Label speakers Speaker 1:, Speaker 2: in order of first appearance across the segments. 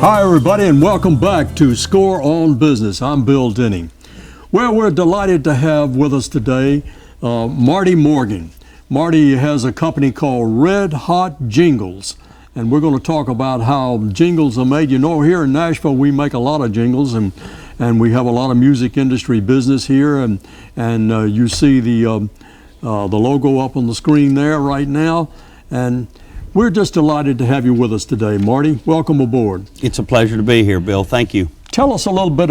Speaker 1: Hi everybody, and welcome back to Score on Business. I'm Bill Denny. Well, we're delighted to have with us today Marty Morgan. Marty has a company called Red Hot Jingles, and we're going to talk about how jingles are made. You know, here in Nashville we make a lot of jingles, and we have a lot of music industry business here, and you see the logo up on the screen there right now, and we're just delighted to have you with us today, Marty. Welcome aboard.
Speaker 2: It's a pleasure to be here, Bill. Thank you.
Speaker 1: Tell us a little bit,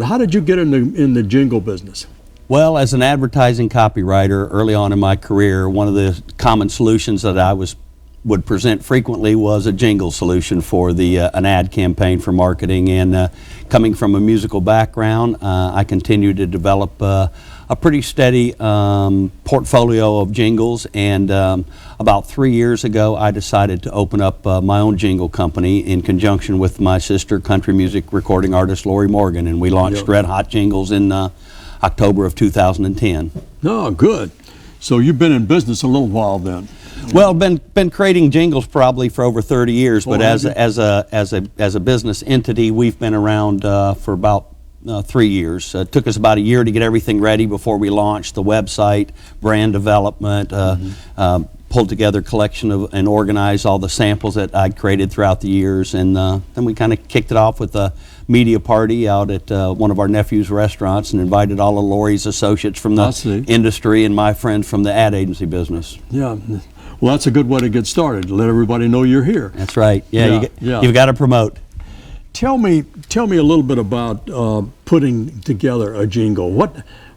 Speaker 1: how did you get in the jingle business?
Speaker 2: Well, as an advertising copywriter early on in my career, one of the common solutions that I would present frequently was a jingle solution for an ad campaign for marketing. And coming from a musical background, I continued to develop a pretty steady portfolio of jingles, and about 3 years ago I decided to open up my own jingle company in conjunction with my sister, country music recording artist Marty Morgan, and we launched Red Hot Jingles in October of 2010.
Speaker 1: Oh, good. So you've been in business a little while then.
Speaker 2: Well, been creating jingles probably for over 30 years, but as a business entity, we've been around for about 3 years. It took us about a year to get everything ready before we launched the website, brand development, pulled together a collection of and organized all the samples that I'd created throughout the years, and then we kind of kicked it off with a media party out at one of our nephew's restaurants and invited all of Lori's associates from the industry and my friends from the ad agency business.
Speaker 1: Yeah. Well, that's a good way to get started, to let everybody know you're here.
Speaker 2: That's right. Yeah, you've got to promote.
Speaker 1: Tell me a little bit about putting together a jingle.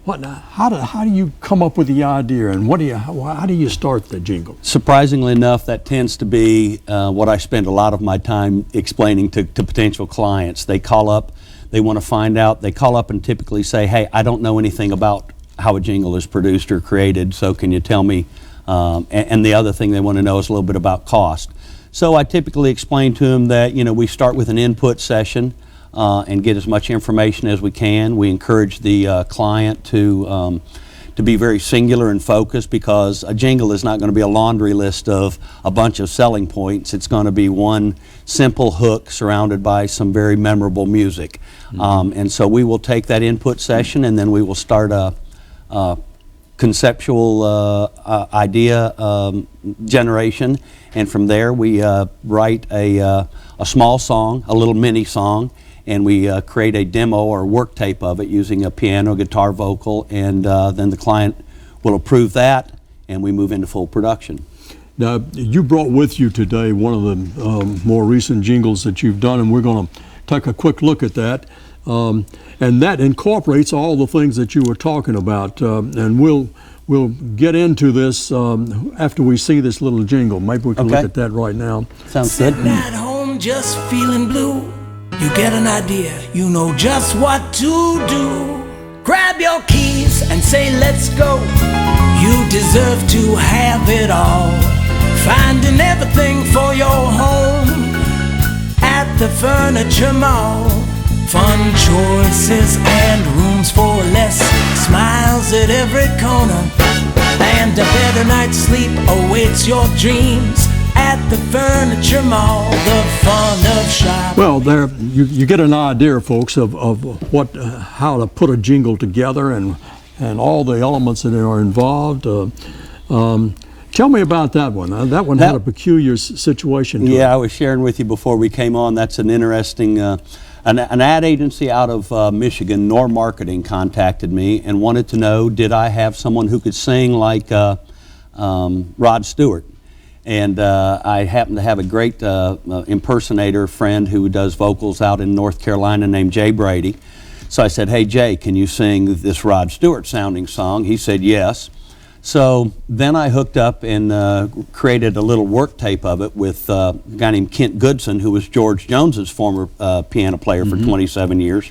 Speaker 1: How do you come up with the idea, and how do you start the jingle?
Speaker 2: Surprisingly enough, that tends to be what I spend a lot of my time explaining to potential clients. They call up, they want to find out. They call up and typically say, "Hey, I don't know anything about how a jingle is produced or created, so can you tell me?" And the other thing they want to know is a little bit about cost. So I typically explain to them that we start with an input session and get as much information as we can. We encourage the client to be very singular and focused, because a jingle is not going to be a laundry list of a bunch of selling points. It's going to be one simple hook surrounded by some very memorable music. And so we will take that input session, and then we will start a conceptual idea generation, and from there we write a small song, a little mini song, and we create a demo or work tape of it using a piano, guitar, vocal, and then the client will approve that, and we move into full production.
Speaker 1: Now, you brought with you today one of the more recent jingles that you've done, and we're going to take a quick look at that. And that incorporates all the things that you were talking about, and we'll get into this after we see this little jingle. Maybe we can look at that right now.
Speaker 2: Sounds good.
Speaker 3: Sitting at home just feeling blue, you get an idea, you know just what to do. Grab your keys and say let's go, you deserve to have it all. Finding everything for your home at the Furniture Mall. Fun choices and rooms for less, smiles at every corner, and a better night's sleep awaits your dreams at the Furniture Mall. The fun of shopping. Well,
Speaker 1: there you get an idea, folks, of what how to put a jingle together and all the elements that are involved. Tell me about that one. That one had a peculiar situation to it.
Speaker 2: I was sharing with you before we came on. That's an interesting. An ad agency out of Michigan, Nor Marketing, contacted me and wanted to know, did I have someone who could sing like Rod Stewart? And I happen to have a great impersonator friend who does vocals out in North Carolina named Jay Brady. So I said, "Hey Jay, can you sing this Rod Stewart sounding song?" He said yes. So then I hooked up and created a little work tape of it with a guy named Kent Goodson, who was George Jones's former piano player for 27 years.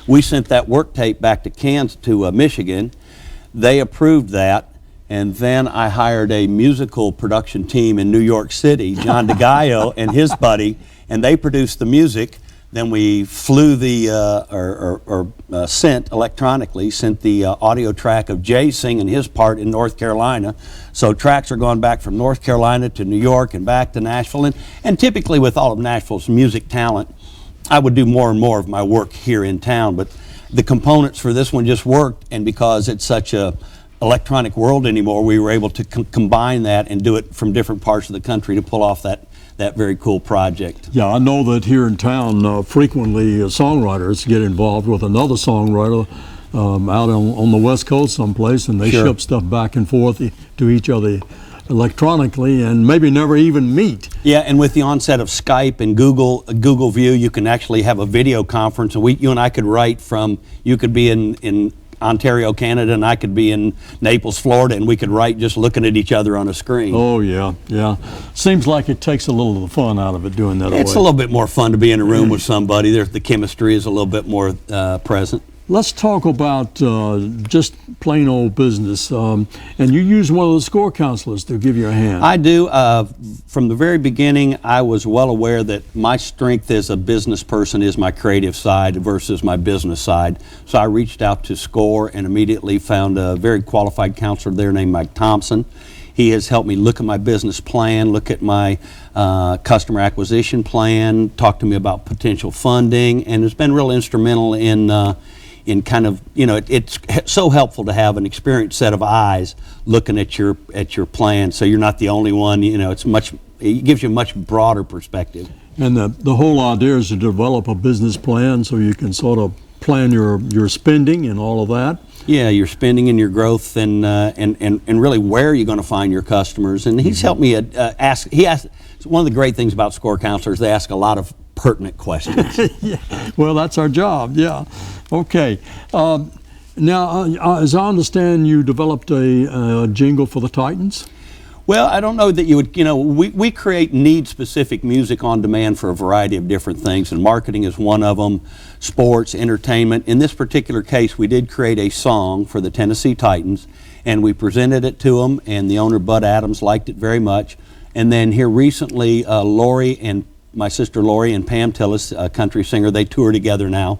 Speaker 2: We sent that work tape back to Michigan. They approved that, and then I hired a musical production team in New York City, John DeGaio and his buddy, and they produced the music. Then we flew the, sent electronically, sent the audio track of Jay singing his part in North Carolina. So tracks are going back from North Carolina to New York and back to Nashville. And typically with all of Nashville's music talent, I would do more and more of my work here in town. But the components for this one just worked, and because it's such a electronic world anymore, we were able to combine that and do it from different parts of the country to pull off that very cool project.
Speaker 1: Yeah, I know that here in town, frequently songwriters get involved with another songwriter out on the West Coast someplace, and they
Speaker 2: Sure.
Speaker 1: ship stuff back and forth to each other electronically, and maybe never even meet.
Speaker 2: Yeah, and with the onset of Skype and Google View, you can actually have a video conference, and you and I could write from, you could be in Ontario, Canada, and I could be in Naples, Florida, and we could write just looking at each other on a screen.
Speaker 1: Oh yeah, yeah. Seems like it takes a little of the fun out of it doing that.
Speaker 2: It's a little bit more fun to be in a room with somebody. The chemistry is a little bit more present.
Speaker 1: Let's talk about just plain old business. And you use one of the score counselors to give you a hand.
Speaker 2: I do. From the very beginning, I was well aware that my strength as a business person is my creative side versus my business side. So I reached out to SCORE and immediately found a very qualified counselor there named Mike Thompson. He has helped me look at my business plan, look at my customer acquisition plan, talk to me about potential funding, and has been real instrumental in kind of, it's so helpful to have an experienced set of eyes looking at your plan, so you're not the only one. It gives you a much broader perspective.
Speaker 1: And the whole idea is to develop a business plan so you can sort of plan your spending and all of that.
Speaker 2: Yeah, your spending and your growth, and really where you're going to find your customers. And he's helped me ask. One of the great things about SCORE counselors, they ask a lot of pertinent questions.
Speaker 1: Yeah. Well, that's our job. Yeah. Okay. Now, as I understand, you developed a jingle for the Titans.
Speaker 2: Well, I don't know that you would, we create need-specific music on demand for a variety of different things, and marketing is one of them, sports, entertainment. In this particular case, we did create a song for the Tennessee Titans, and we presented it to them, and the owner, Bud Adams, liked it very much. And then here recently, Lori and my sister Lori and Pam Tillis, a country singer, they tour together now.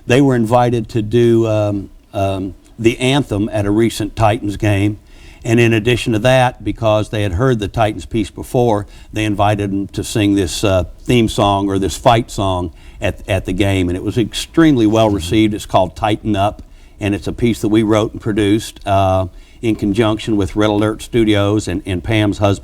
Speaker 2: They were invited to do the anthem at a recent Titans game. And in addition to that, because they had heard the Titans piece before, they invited them to sing this theme song or this fight song at the game. And it was extremely well received. It's called Tighten Up, and it's a piece that we wrote and produced in conjunction with Red Alert Studios and Pam's husband.